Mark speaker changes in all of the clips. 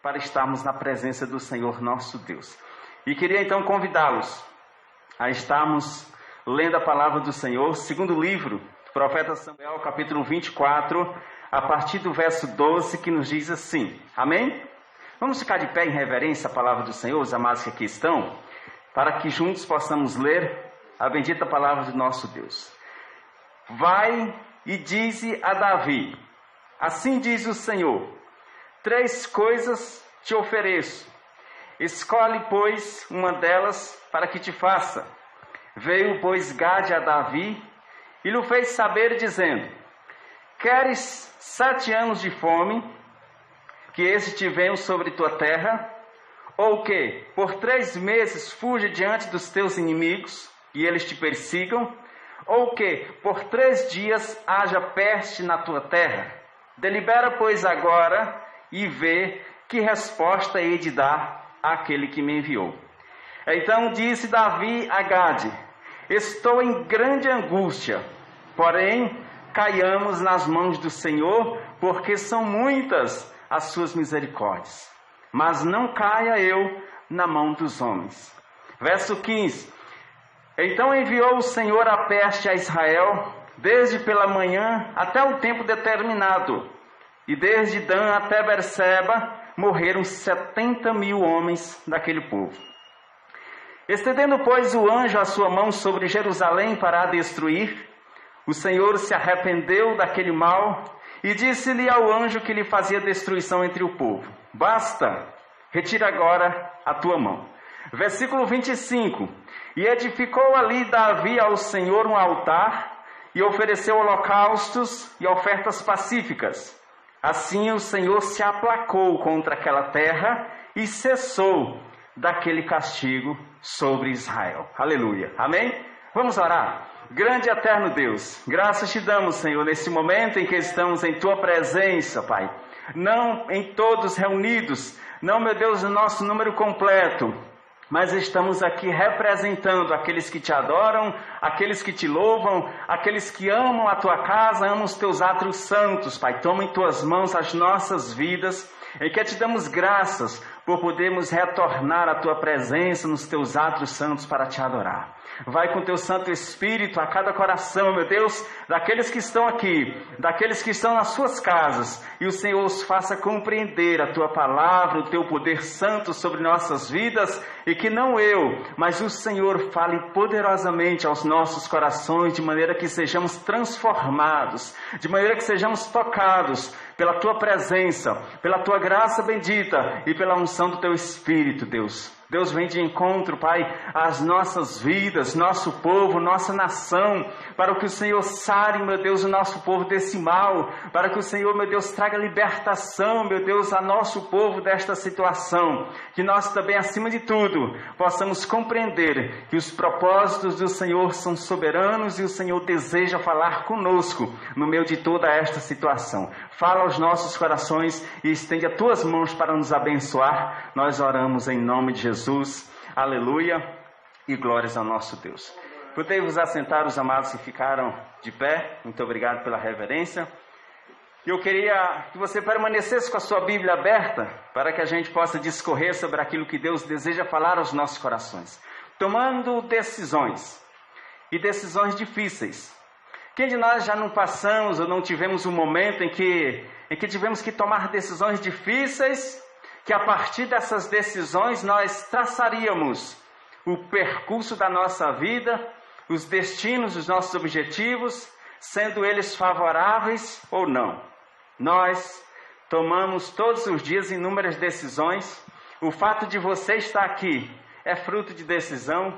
Speaker 1: para estarmos na presença do Senhor nosso Deus. E queria então convidá-los a estarmos lendo a palavra do Senhor, segundo livro do profeta Samuel, capítulo 24, a partir do verso 12, que nos diz assim, amém? Vamos ficar de pé em reverência à palavra do Senhor, os amados que aqui estão, para que juntos possamos ler a bendita palavra do nosso Deus. Vai e dize a Davi, assim diz o Senhor, 3 coisas te ofereço, escolhe, pois, uma delas para que te faça. Veio, pois, Gade a Davi e lhe fez saber, dizendo, queres 7 anos de fome, que esse te venham sobre tua terra, ou que por 3 meses fuja diante dos teus inimigos, e eles te persigam, ou que por 3 dias haja peste na tua terra? Delibera, pois, agora, e vê que resposta hei de dar àquele que me enviou. Então disse Davi a Gade, estou em grande angústia, porém caiamos nas mãos do Senhor, porque são muitas as suas misericórdias. Mas não caia eu na mão dos homens. Verso 15. Então enviou o Senhor a peste a Israel, desde pela manhã até o tempo determinado. E desde Dan até Berseba morreram 70.000 homens daquele povo. Estendendo, pois, o anjo a sua mão sobre Jerusalém para a destruir, o Senhor se arrependeu daquele mal e disse-lhe ao anjo que lhe fazia destruição entre o povo, basta, retira agora a tua mão. Versículo 25, e edificou ali Davi ao Senhor um altar e ofereceu holocaustos e ofertas pacíficas. Assim o Senhor se aplacou contra aquela terra e cessou daquele castigo sobre Israel. Aleluia. Amém? Vamos orar. Grande e eterno Deus, graças te damos, Senhor, nesse momento em que estamos em tua presença, Pai. Não em todos reunidos, não, meu Deus, no nosso número completo, mas estamos aqui representando aqueles que te adoram, aqueles que te louvam, aqueles que amam a tua casa, amam os teus átrios santos, Pai. Toma em tuas mãos as nossas vidas, em que te damos graças por podermos retornar à tua presença nos teus átrios santos para te adorar. Vai com teu Santo Espírito a cada coração, meu Deus, daqueles que estão aqui, daqueles que estão nas suas casas, e o Senhor os faça compreender a tua palavra, o teu poder santo sobre nossas vidas, e que não eu, mas o Senhor fale poderosamente aos nossos corações, de maneira que sejamos transformados, de maneira que sejamos tocados pela tua presença, pela tua graça bendita e pela unção do teu Espírito, Deus. Deus, vem de encontro, Pai, às nossas vidas, nosso povo, nossa nação, para que o Senhor sare, meu Deus, o nosso povo desse mal, para que o Senhor, meu Deus, traga libertação, meu Deus, a nosso povo desta situação, que nós também, acima de tudo, possamos compreender que os propósitos do Senhor são soberanos e o Senhor deseja falar conosco no meio de toda esta situação. Fala aos nossos corações e estende as tuas mãos para nos abençoar. Nós oramos em nome de Jesus. Aleluia e glórias ao nosso Deus. Podem-vos assentar, os amados que ficaram de pé. Muito obrigado pela reverência. Eu queria que você permanecesse com a sua Bíblia aberta para que a gente possa discorrer sobre aquilo que Deus deseja falar aos nossos corações. Tomando decisões e decisões difíceis. Quem de nós já não passamos ou não tivemos um momento em que tivemos que tomar decisões difíceis, que a partir dessas decisões nós traçaríamos o percurso da nossa vida, os destinos dos nossos objetivos, sendo eles favoráveis ou não. Nós tomamos todos os dias inúmeras decisões. O fato de você estar aqui é fruto de decisão.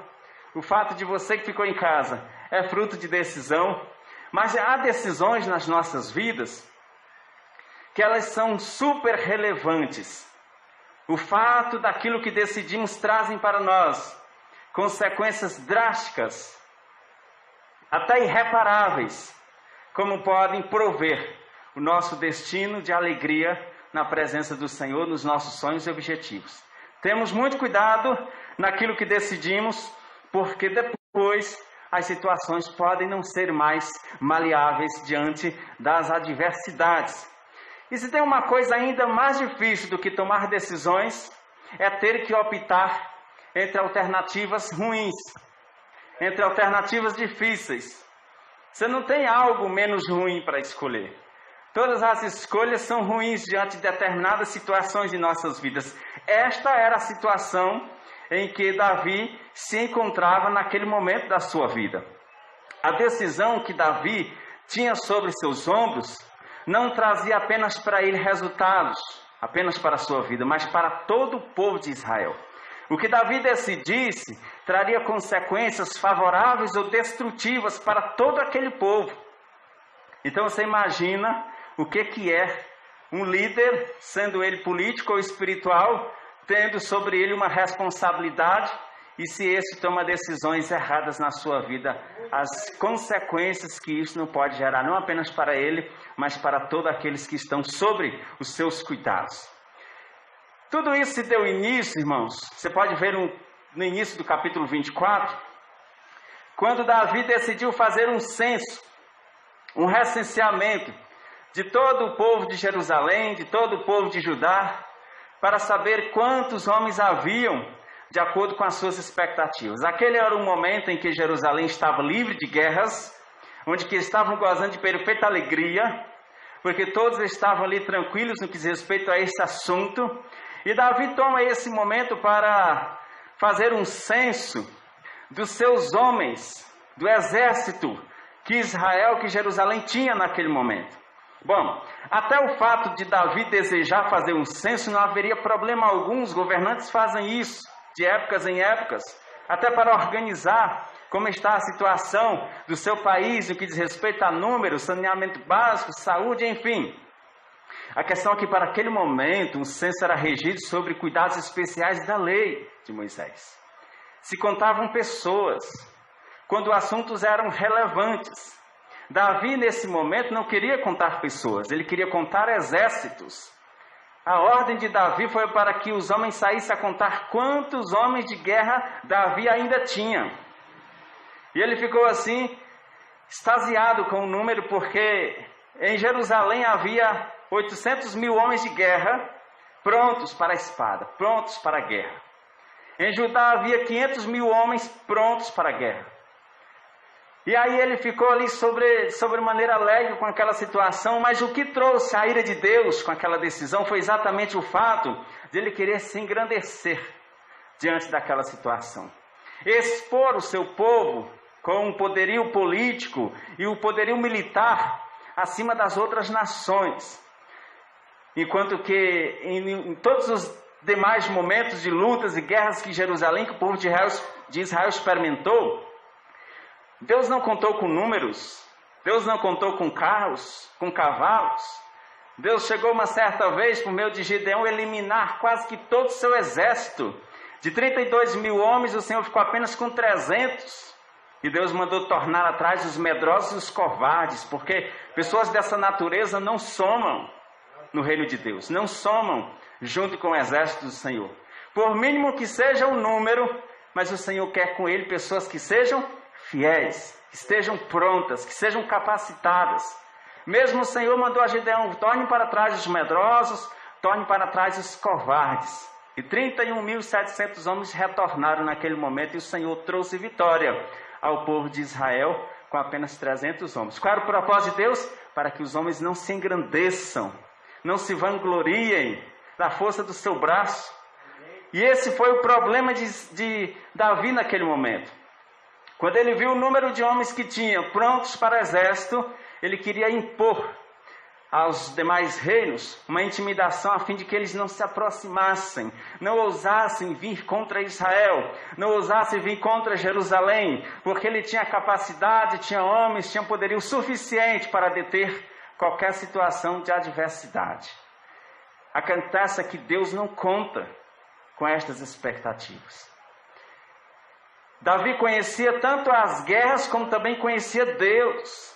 Speaker 1: O fato de você que ficou em casa é fruto de decisão. Mas há decisões nas nossas vidas que elas são super relevantes. O fato daquilo que decidimos trazem para nós consequências drásticas, até irreparáveis, como podem prover o nosso destino de alegria na presença do Senhor, nos nossos sonhos e objetivos. Temos muito cuidado naquilo que decidimos, porque depois as situações podem não ser mais maleáveis diante das adversidades. E se tem uma coisa ainda mais difícil do que tomar decisões, é ter que optar entre alternativas ruins, entre alternativas difíceis. Você não tem algo menos ruim para escolher. Todas as escolhas são ruins diante de determinadas situações de nossas vidas. Esta era a situação em que Davi se encontrava naquele momento da sua vida. A decisão que Davi tinha sobre seus ombros não trazia apenas para ele resultados, apenas para a sua vida, mas para todo o povo de Israel. O que Davi decidisse traria consequências favoráveis ou destrutivas para todo aquele povo. Então você imagina o que é um líder, sendo ele político ou espiritual, tendo sobre ele uma responsabilidade, e se esse toma decisões erradas na sua vida, as consequências que isso não pode gerar, não apenas para ele, mas para todos aqueles que estão sobre os seus cuidados. Tudo isso se deu início, irmãos, você pode ver no início do capítulo 24, quando Davi decidiu fazer um censo, um recenseamento de todo o povo de Jerusalém, de todo o povo de Judá, para saber quantos homens haviam de acordo com as suas expectativas. Aquele era o momento em que Jerusalém estava livre de guerras, onde que estavam gozando de perfeita alegria, porque todos estavam ali tranquilos no que diz respeito a esse assunto. E Davi toma esse momento para fazer um censo dos seus homens, do exército que Israel, que Jerusalém tinha naquele momento. Bom, até o fato de Davi desejar fazer um censo não haveria problema algum, os governantes fazem isso de épocas em épocas, até para organizar como está a situação do seu país, no que diz respeito a números, saneamento básico, saúde, enfim. A questão é que para aquele momento um censo era regido sobre cuidados especiais da lei de Moisés. Se contavam pessoas, quando assuntos eram relevantes. Davi nesse momento não queria contar pessoas, ele queria contar exércitos. A ordem de Davi foi para que os homens saíssem a contar quantos homens de guerra Davi ainda tinha. E ele ficou assim, extasiado com o número, porque em Jerusalém havia 800 mil homens de guerra prontos para a espada, prontos para a guerra. Em Judá havia 500 mil homens prontos para a guerra. E aí ele ficou ali sobremaneira alegre com aquela situação, mas o que trouxe a ira de Deus com aquela decisão foi exatamente o fato de ele querer se engrandecer diante daquela situação. Expor o seu povo com o poderio político e o poderio militar acima das outras nações. Enquanto que em todos os demais momentos de lutas e guerras que Jerusalém, que o povo de Israel experimentou, Deus não contou com números, Deus não contou com carros, com cavalos. Deus chegou uma certa vez, por meio de Gideão, eliminar quase que todo o seu exército. De 32 mil homens, o Senhor ficou apenas com 300. E Deus mandou tornar atrás os medrosos e os covardes, porque pessoas dessa natureza não somam no reino de Deus, não somam junto com o exército do Senhor. Por mínimo que seja o número, mas o Senhor quer com ele pessoas que sejam fiéis, que estejam prontas, que sejam capacitadas. Mesmo o Senhor mandou a Gideão, torne para trás os medrosos, torne para trás os covardes. E 31.700 homens retornaram naquele momento, e o Senhor trouxe vitória ao povo de Israel com apenas 300 homens. Qual era o propósito de Deus? Para que os homens não se engrandeçam, não se vangloriem da força do seu braço. E esse foi o problema de Davi naquele momento. Quando ele viu o número de homens que tinha prontos para o exército, ele queria impor aos demais reinos uma intimidação a fim de que eles não se aproximassem, não ousassem vir contra Israel, não ousassem vir contra Jerusalém, porque ele tinha capacidade, tinha homens, tinha poderio suficiente para deter qualquer situação de adversidade. Acontece que Deus não conta com estas expectativas. Davi conhecia tanto as guerras como também conhecia Deus,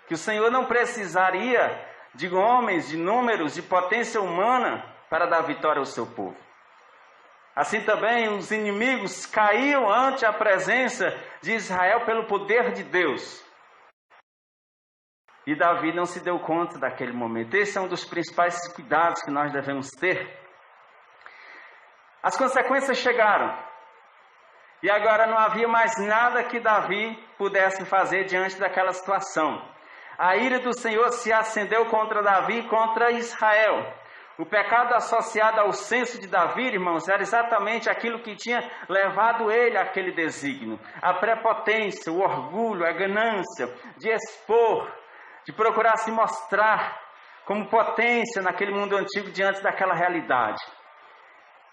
Speaker 1: que o Senhor não precisaria de homens, de números, de potência humana para dar vitória ao seu povo. Assim também os inimigos caíam ante a presença de Israel pelo poder de Deus. E Davi não se deu conta daquele momento. Esse é um dos principais cuidados que nós devemos ter. As consequências chegaram. E agora não havia mais nada que Davi pudesse fazer diante daquela situação. A ira do Senhor se acendeu contra Davi e contra Israel. O pecado associado ao senso de Davi, irmãos, era exatamente aquilo que tinha levado ele àquele desígnio. A prepotência, o orgulho, a ganância de expor, de procurar se mostrar como potência naquele mundo antigo diante daquela realidade.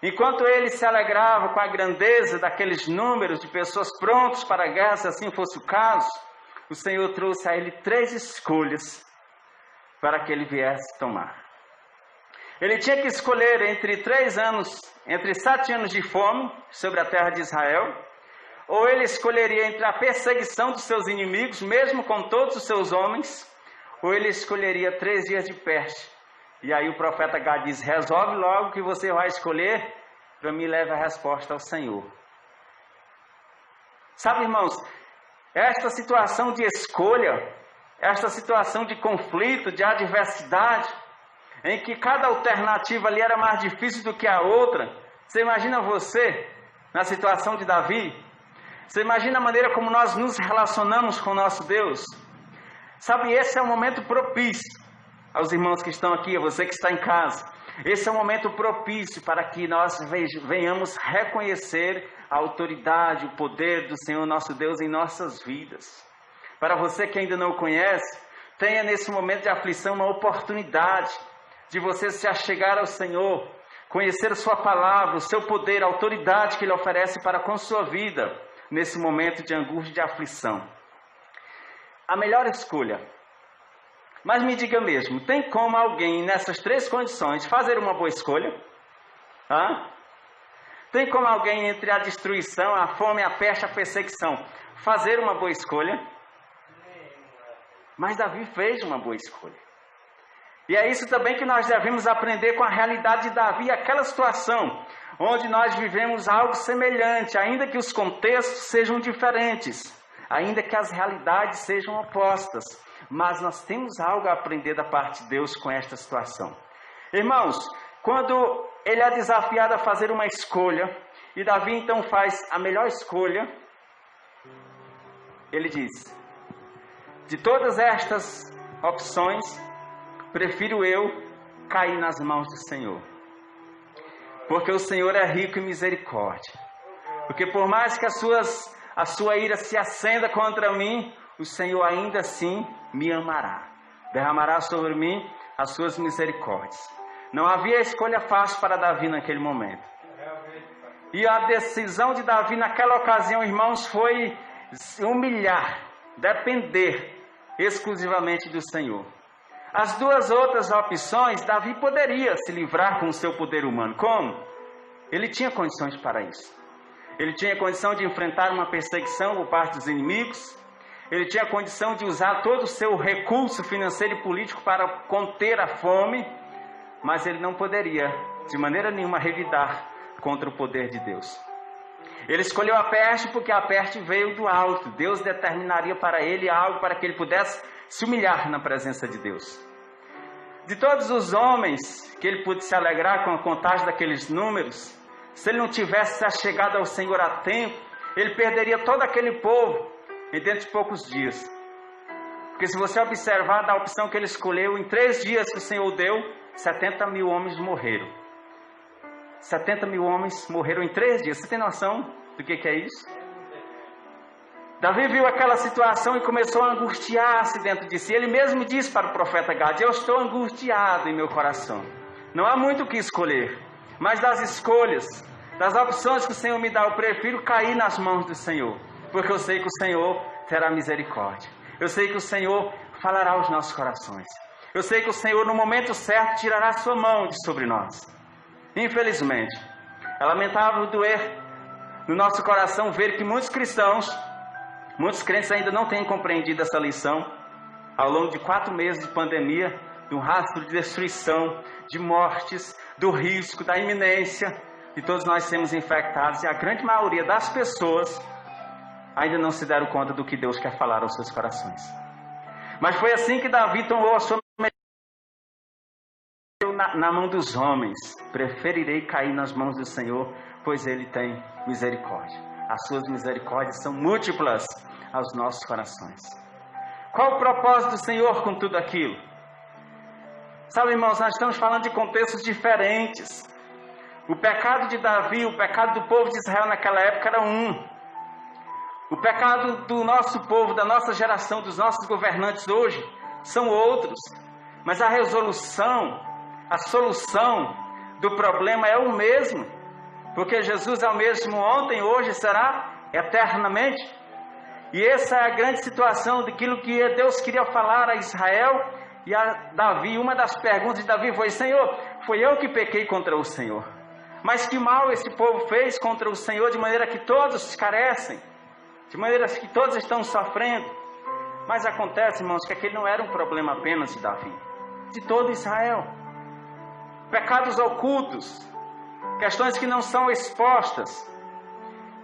Speaker 1: Enquanto ele se alegrava com a grandeza daqueles números de pessoas prontas para a guerra, se assim fosse o caso, o Senhor trouxe a ele 3 escolhas para que ele viesse tomar. Ele tinha que escolher entre 7 anos de fome sobre a terra de Israel, ou ele escolheria entre a perseguição dos seus inimigos, mesmo com todos os seus homens, ou ele escolheria 3 dias de peste. E aí o profeta Gad diz: resolve logo o que você vai escolher, para mim leve a resposta ao Senhor. Sabe, irmãos, esta situação de escolha, esta situação de conflito, de adversidade, em que cada alternativa ali era mais difícil do que a outra. Você imagina você na situação de Davi? Você imagina a maneira como nós nos relacionamos com o nosso Deus? Sabe, esse é um momento propício aos irmãos que estão aqui, a você que está em casa. Esse é um momento propício para que nós venhamos reconhecer a autoridade, o poder do Senhor nosso Deus em nossas vidas. Para você que ainda não o conhece, tenha nesse momento de aflição uma oportunidade de você se achegar ao Senhor, conhecer a sua palavra, o seu poder, a autoridade que Ele oferece para com sua vida, nesse momento de angústia e de aflição. A melhor escolha. Mas me diga mesmo, tem como alguém nessas 3 condições fazer uma boa escolha? Tem como alguém entre a destruição, a fome, a peste, a perseguição, fazer uma boa escolha? Mas Davi fez uma boa escolha. E é isso também que nós devemos aprender com a realidade de Davi, aquela situação onde nós vivemos algo semelhante, ainda que os contextos sejam diferentes, ainda que as realidades sejam opostas, mas nós temos algo a aprender da parte de Deus com esta situação. Irmãos, quando ele é desafiado a fazer uma escolha, e Davi então faz a melhor escolha, ele diz: de todas estas opções, prefiro eu cair nas mãos do Senhor. Porque o Senhor é rico em misericórdia. Porque por mais que a sua ira se acenda contra mim, o Senhor ainda assim me amará. Derramará sobre mim as suas misericórdias. Não havia escolha fácil para Davi naquele momento. E a decisão de Davi naquela ocasião, irmãos, foi humilhar, depender exclusivamente do Senhor. As 2 outras opções, Davi poderia se livrar com o seu poder humano. Como? Ele tinha condições para isso. Ele tinha condição de enfrentar uma perseguição por parte dos inimigos. Ele tinha condição de usar todo o seu recurso financeiro e político para conter a fome. Mas ele não poderia, de maneira nenhuma, revidar contra o poder de Deus. Ele escolheu a peste porque a peste veio do alto. Deus determinaria para ele algo para que ele pudesse se humilhar na presença de Deus. De todos os homens que ele pôde se alegrar com a contagem daqueles números, se ele não tivesse se achegado ao Senhor a tempo, ele perderia todo aquele povo em dentro de poucos dias. Porque se você observar da opção que ele escolheu, em 3 dias que o Senhor deu, 70 mil homens morreram. 70 mil homens morreram em 3 dias. Você tem noção do que é isso? Davi viu aquela situação e começou a angustiar-se dentro de si. Ele mesmo disse para o profeta Gad: eu estou angustiado em meu coração. Não há muito o que escolher, mas das escolhas, das opções que o Senhor me dá, eu prefiro cair nas mãos do Senhor, porque eu sei que o Senhor terá misericórdia. Eu sei que o Senhor falará aos nossos corações. Eu sei que o Senhor, no momento certo, tirará a sua mão de sobre nós. Infelizmente, é lamentável doer no nosso coração ver que muitos cristãos, muitos crentes ainda não têm compreendido essa lição. Ao longo de 4 meses de pandemia, de um rastro de destruição, de mortes, do risco, da iminência, e todos nós sermos infectados, e a grande maioria das pessoas ainda não se deram conta do que Deus quer falar aos seus corações. Mas foi assim que Davi tomou a sua na mão dos homens. Preferirei cair nas mãos do Senhor, pois Ele tem misericórdia. As suas misericórdias são múltiplas aos nossos corações. Qual o propósito do Senhor com tudo aquilo? Sabe, irmãos, nós estamos falando de contextos diferentes. O pecado de Davi, o pecado do povo de Israel naquela época era um. O pecado do nosso povo, da nossa geração, dos nossos governantes hoje, são outros. Mas a resolução, a solução do problema é o mesmo. Porque Jesus é o mesmo ontem, hoje, será eternamente. E essa é a grande situação daquilo que Deus queria falar a Israel e a Davi. Uma das perguntas de Davi foi: Senhor, foi eu que pequei contra o Senhor. Mas que mal esse povo fez contra o Senhor, de maneira que todos carecem, de maneira que todos estão sofrendo. Mas acontece, irmãos, que aquele não era um problema apenas de Davi, de todo Israel. Pecados ocultos, questões que não são expostas.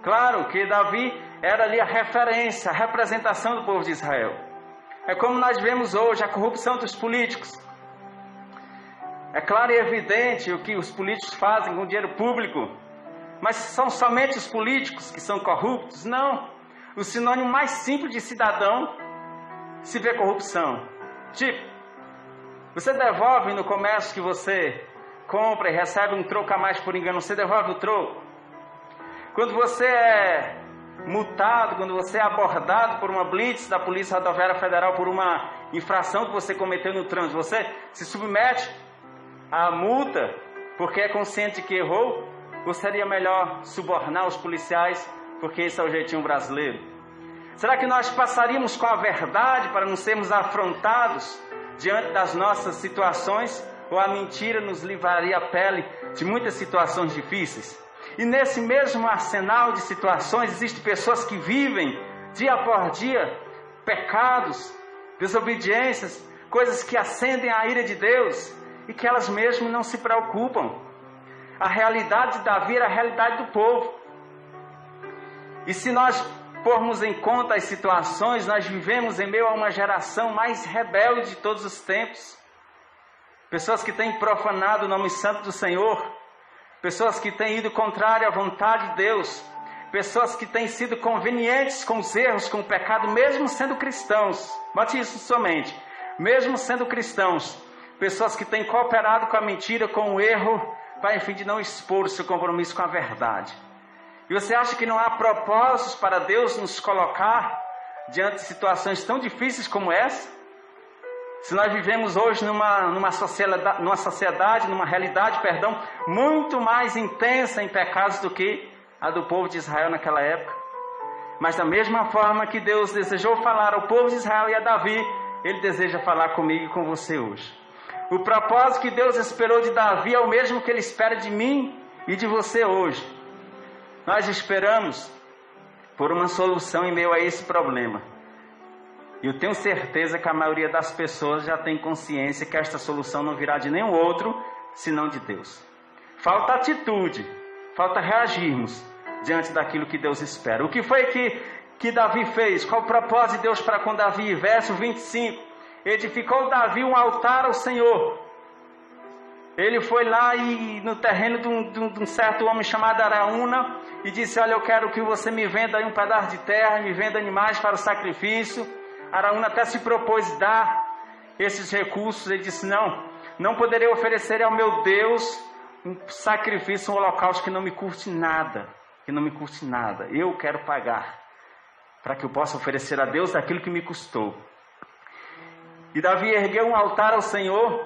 Speaker 1: Claro que Davi era ali a referência, a representação do povo de Israel. É como nós vemos hoje a corrupção dos políticos. É claro e evidente o que os políticos fazem com o dinheiro público. Mas são somente os políticos que são corruptos? Não. O sinônimo mais simples de cidadão se vê corrupção. Tipo, você devolve no comércio que você compra e recebe um troco a mais por engano, você devolve o troco. Quando você é multado, quando você é abordado por uma blitz da Polícia Rodoviária Federal por uma infração que você cometeu no trânsito, você se submete à multa porque é consciente que errou, ou seria melhor subornar os policiais porque esse é o jeitinho brasileiro? Será que nós passaríamos com a verdade para não sermos afrontados diante das nossas situações, ou a mentira nos livraria a pele de muitas situações difíceis? E nesse mesmo arsenal de situações, existem pessoas que vivem dia após dia pecados, desobediências, coisas que acendem a ira de Deus e que elas mesmas não se preocupam. A realidade de Davi era a realidade do povo. E se nós pormos em conta as situações, nós vivemos em meio a uma geração mais rebelde de todos os tempos. Pessoas que têm profanado o nome santo do Senhor. Pessoas que têm ido contrário à vontade de Deus. Pessoas que têm sido convenientes com os erros, com o pecado, mesmo sendo cristãos. Bote isso somente. Mesmo sendo cristãos. Pessoas que têm cooperado com a mentira, com o erro, para, enfim, de não expor o seu compromisso com a verdade. E você acha que não há propósitos para Deus nos colocar diante de situações tão difíceis como essa? Se nós vivemos hoje numa sociedade, numa realidade, muito mais intensa em pecados do que a do povo de Israel naquela época. Mas da mesma forma que Deus desejou falar ao povo de Israel e a Davi, Ele deseja falar comigo e com você hoje. O propósito que Deus esperou de Davi é o mesmo que Ele espera de mim e de você hoje. Nós esperamos por uma solução em meio a esse problema. E eu tenho certeza que a maioria das pessoas já tem consciência que esta solução não virá de nenhum outro, senão de Deus. Falta atitude, falta reagirmos diante daquilo que Deus espera. O que foi que Davi fez? Qual o propósito de Deus para com Davi? Verso 25. Edificou Davi um altar ao Senhor. Ele foi lá e no terreno de um certo homem chamado Araúna e disse: olha, eu quero que você me venda aí um pedaço de terra, me venda animais para o sacrifício. Araúna até se propôs dar esses recursos. Ele disse: não poderei oferecer ao meu Deus um sacrifício, um holocausto que não me custe nada, eu quero pagar, para que eu possa oferecer a Deus aquilo que me custou. E Davi ergueu um altar ao Senhor,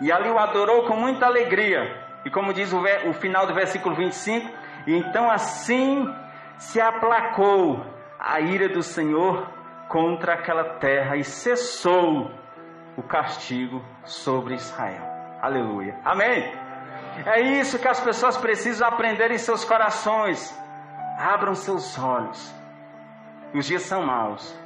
Speaker 1: e ali o adorou com muita alegria, e como diz o final do versículo 25, e então assim se aplacou a ira do Senhor contra aquela terra, e cessou o castigo sobre Israel. Aleluia. Amém? É isso que as pessoas precisam aprender em seus corações. Abram seus olhos. Os dias são maus.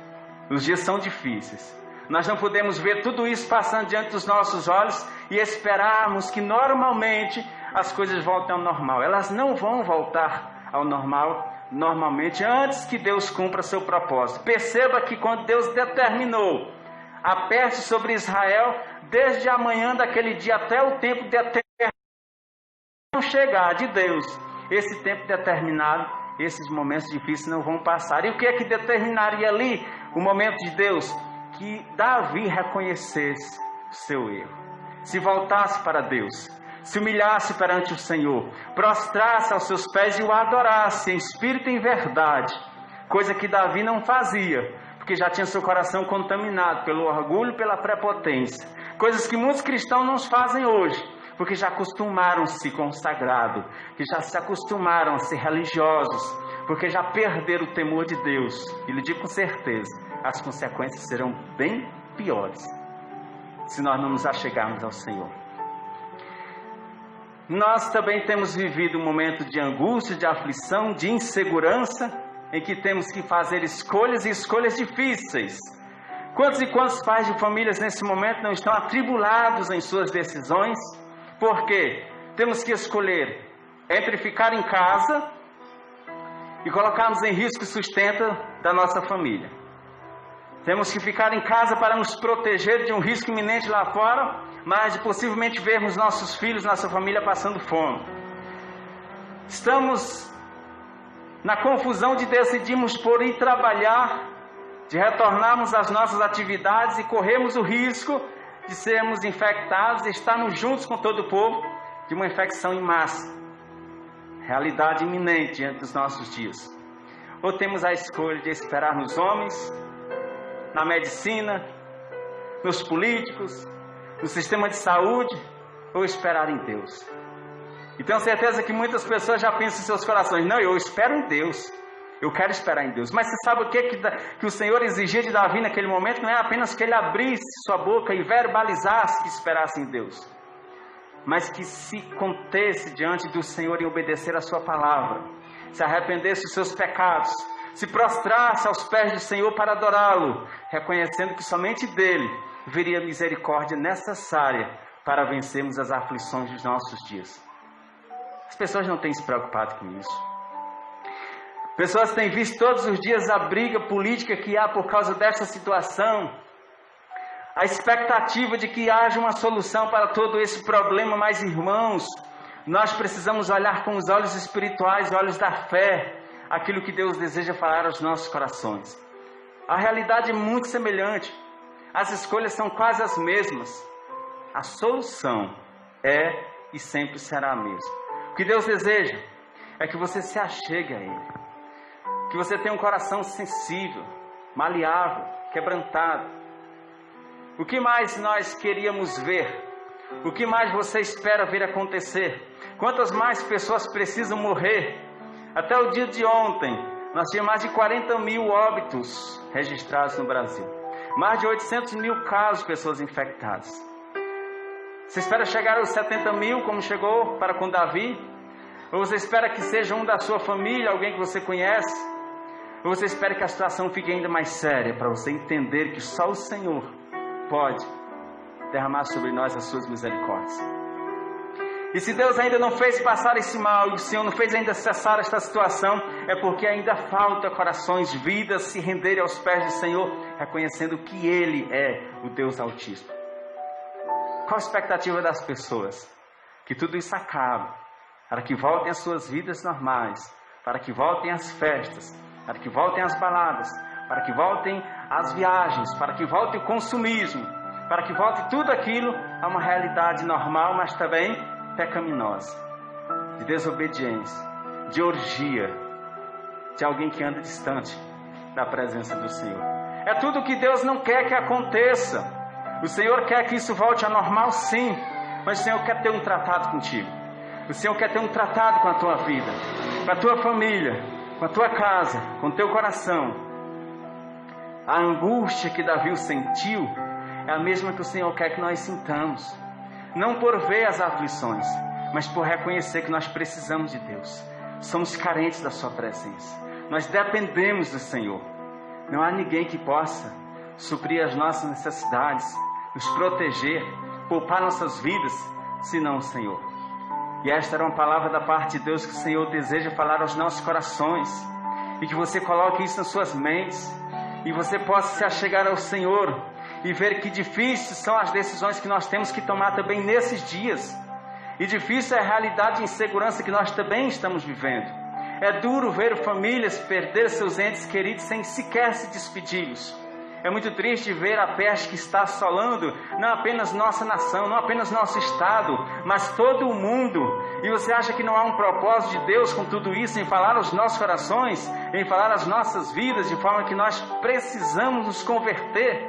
Speaker 1: Os dias são difíceis. Nós não podemos ver tudo isso passando diante dos nossos olhos e esperarmos que normalmente as coisas voltem ao normal. Elas não vão voltar ao normal normalmente antes que Deus cumpra seu propósito. Perceba que quando Deus determinou a peste sobre Israel, desde a manhã daquele dia até o tempo determinado chegar de Deus. Esse tempo determinado, esses momentos difíceis não vão passar. E o que é que determinaria ali o momento de Deus? Que Davi reconhecesse o seu erro, se voltasse para Deus, se humilhasse perante o Senhor, prostrasse aos seus pés e o adorasse em espírito e em verdade, coisa que Davi não fazia, porque já tinha seu coração contaminado pelo orgulho e pela prepotência, coisas que muitos cristãos não fazem hoje, porque já acostumaram-se com o sagrado, que já se acostumaram a ser religiosos, porque já perderam o temor de Deus, e lhe digo com certeza, as consequências serão bem piores, se nós não nos achegarmos ao Senhor. Nós também temos vivido um momento de angústia, de aflição, de insegurança, em que temos que fazer escolhas e escolhas difíceis. Quantos e quantos pais de famílias nesse momento não estão atribulados em suas decisões? Porque temos que escolher entre ficar em casa e colocarmos em risco o sustento da nossa família. Temos que ficar em casa para nos proteger de um risco iminente lá fora, mas de possivelmente vermos nossos filhos, nossa família passando fome. Estamos na confusão de decidirmos por ir trabalhar, de retornarmos às nossas atividades e corremos o risco de sermos infectados e estarmos juntos com todo o povo de uma infecção em massa. Realidade iminente diante dos nossos dias. Ou temos a escolha de esperar nos homens, na medicina, nos políticos, no sistema de saúde, ou esperar em Deus. E tenho certeza que muitas pessoas já pensam em seus corações: não, eu espero em Deus, eu quero esperar em Deus. Mas você sabe o que o Senhor exigia de Davi naquele momento? Não é apenas que ele abrisse sua boca e verbalizasse que esperasse em Deus, mas que se contesse diante do Senhor e obedecer a sua palavra, se arrependesse dos seus pecados, se prostrasse aos pés do Senhor para adorá-lo, reconhecendo que somente dele viria a misericórdia necessária para vencermos as aflições dos nossos dias. As pessoas não têm se preocupado com isso. Pessoas têm visto todos os dias a briga política que há por causa desta situação, a expectativa de que haja uma solução para todo esse problema. Mas, irmãos, nós precisamos olhar com os olhos espirituais, olhos da fé, aquilo que Deus deseja falar aos nossos corações. A realidade é muito semelhante, as escolhas são quase as mesmas, a solução é e sempre será a mesma. O que Deus deseja é que você se achegue a Ele, que você tenha um coração sensível, maleável, quebrantado. O que mais nós queríamos ver? O que mais você espera ver acontecer? Quantas mais pessoas precisam morrer? Até o dia de ontem, nós tínhamos mais de 40 mil óbitos registrados no Brasil. Mais de 800 mil casos de pessoas infectadas. Você espera chegar aos 70 mil, como chegou para com Davi? Ou você espera que seja um da sua família, alguém que você conhece? Ou você espera que a situação fique ainda mais séria, para você entender que só o Senhor pode derramar sobre nós as suas misericórdias? E se Deus ainda não fez passar esse mal, e o Senhor não fez ainda cessar esta situação, é porque ainda falta corações, vidas se renderem aos pés do Senhor, reconhecendo que Ele é o Deus Altíssimo. Qual a expectativa das pessoas? Que tudo isso acabe, para que voltem às suas vidas normais, para que voltem às festas, para que voltem às baladas, para que voltem às viagens, para que volte o consumismo, para que volte tudo aquilo a uma realidade normal, mas também pecaminosa, de desobediência, de orgia, de alguém que anda distante da presença do Senhor. É tudo o que Deus não quer que aconteça. O Senhor quer que isso volte a normal, sim, mas o Senhor quer ter um tratado contigo. O Senhor quer ter um tratado com a tua vida, com a tua família, com a tua casa, com o teu coração. A angústia que Davi sentiu é a mesma que o Senhor quer que nós sintamos. Não por ver as aflições, mas por reconhecer que nós precisamos de Deus. Somos carentes da sua presença. Nós dependemos do Senhor. Não há ninguém que possa suprir as nossas necessidades, nos proteger, poupar nossas vidas, senão o Senhor. E esta era uma palavra da parte de Deus que o Senhor deseja falar aos nossos corações. E que você coloque isso nas suas mentes. E você possa se achegar ao Senhor e ver que difíceis são as decisões que nós temos que tomar também nesses dias. E difícil é a realidade de insegurança que nós também estamos vivendo. É duro ver famílias perder seus entes queridos sem sequer se despedi-los. É muito triste ver a peste que está assolando não apenas nossa nação, não apenas nosso estado, mas todo o mundo. E você acha que não há um propósito de Deus com tudo isso, em falar aos nossos corações, em falar às nossas vidas, de forma que nós precisamos nos converter?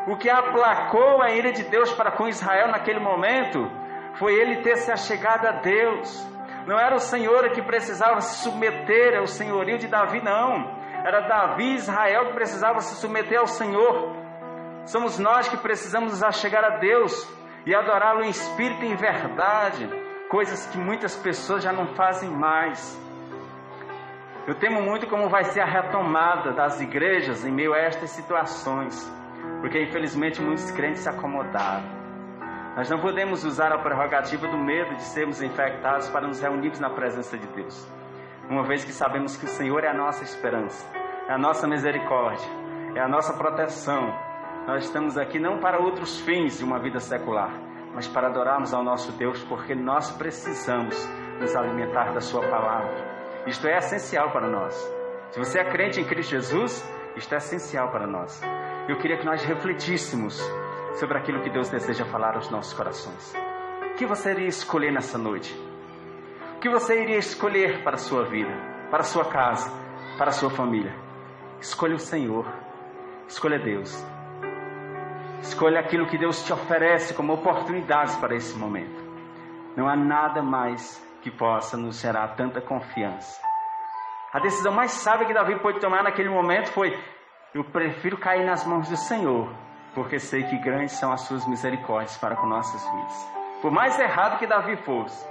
Speaker 1: O que aplacou a ira de Deus para com Israel naquele momento foi ele ter se achegado a Deus. Não era o Senhor que precisava se submeter ao senhorio de Davi, não. Era Davi e Israel que precisava se submeter ao Senhor. Somos nós que precisamos nos achegar a Deus e adorá-lo em espírito e em verdade, coisas que muitas pessoas já não fazem mais. Eu temo muito como vai ser a retomada das igrejas em meio a estas situações, porque infelizmente muitos crentes se acomodaram. Nós não podemos usar a prerrogativa do medo de sermos infectados para nos reunirmos na presença de Deus, uma vez que sabemos que o Senhor é a nossa esperança, é a nossa misericórdia, é a nossa proteção. Nós estamos aqui não para outros fins de uma vida secular, mas para adorarmos ao nosso Deus, porque nós precisamos nos alimentar da sua palavra. Isto é essencial para nós. Se você é crente em Cristo Jesus, isto é essencial para nós. Eu queria que nós refletíssemos sobre aquilo que Deus deseja falar aos nossos corações. O que você iria escolher nessa noite? O que você iria escolher para a sua vida, para a sua casa, para a sua família? Escolha o Senhor, escolha Deus. Escolha aquilo que Deus te oferece como oportunidades para esse momento. Não há nada mais que possa nos gerar tanta confiança. A decisão mais sábia que Davi pôde tomar naquele momento foi: eu prefiro cair nas mãos do Senhor, porque sei que grandes são as suas misericórdias para com nossas vidas. Por mais errado que Davi fosse,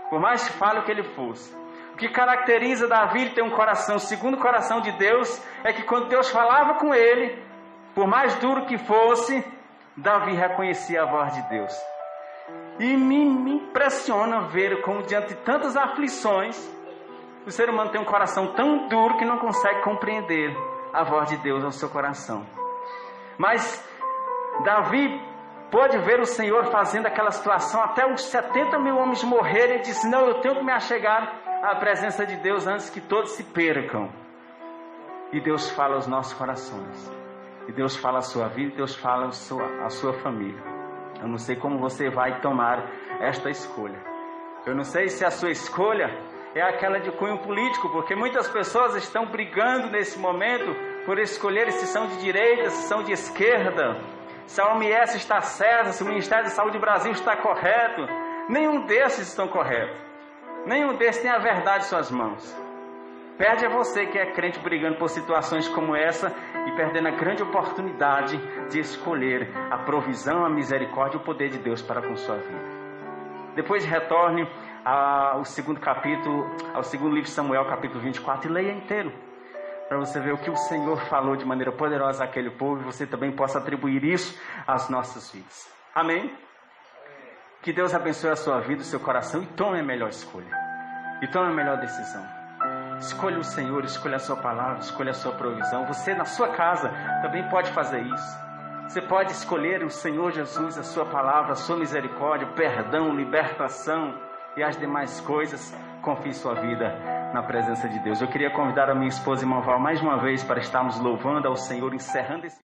Speaker 1: por mais falho que ele fosse, o que caracteriza Davi ter um coração segundo o coração de Deus é que quando Deus falava com ele, por mais duro que fosse, Davi reconhecia a voz de Deus. E me impressiona ver como diante de tantas aflições, o ser humano tem um coração tão duro que não consegue compreender a voz de Deus ao seu coração. Mas Davi pôde ver o Senhor fazendo aquela situação até os 70 mil homens morrerem, e disse: não, eu tenho que me achegar à presença de Deus antes que todos se percam. E Deus fala aos nossos corações, e Deus fala a sua vida, e Deus fala a sua família. Eu não sei como você vai tomar esta escolha. Eu não sei se a sua escolha é aquela de cunho político, porque muitas pessoas estão brigando nesse momento por escolher se são de direita, se são de esquerda, se a OMS está certa, se o Ministério da Saúde do Brasil está correto. Nenhum desses estão corretos. Nenhum desses tem a verdade em suas mãos. Perde a você que é crente brigando por situações como essa e perdendo a grande oportunidade de escolher a provisão, a misericórdia e o poder de Deus para com sua vida. Depois retorne ao segundo capítulo, ao segundo livro de Samuel, capítulo 24, e leia inteiro, para você ver o que o Senhor falou de maneira poderosa àquele povo, e você também possa atribuir isso às nossas vidas. Amém? Que Deus abençoe a sua vida, o seu coração, e tome a melhor escolha, e tome a melhor decisão. Escolha o Senhor, escolha a sua palavra, escolha a sua provisão. Você na sua casa também pode fazer isso. Você pode escolher o Senhor Jesus, a sua palavra, a sua misericórdia, perdão, libertação e as demais coisas. Confie sua vida na presença de Deus. Eu queria convidar a minha esposa, irmã Val, mais uma vez para estarmos louvando ao Senhor, encerrando esse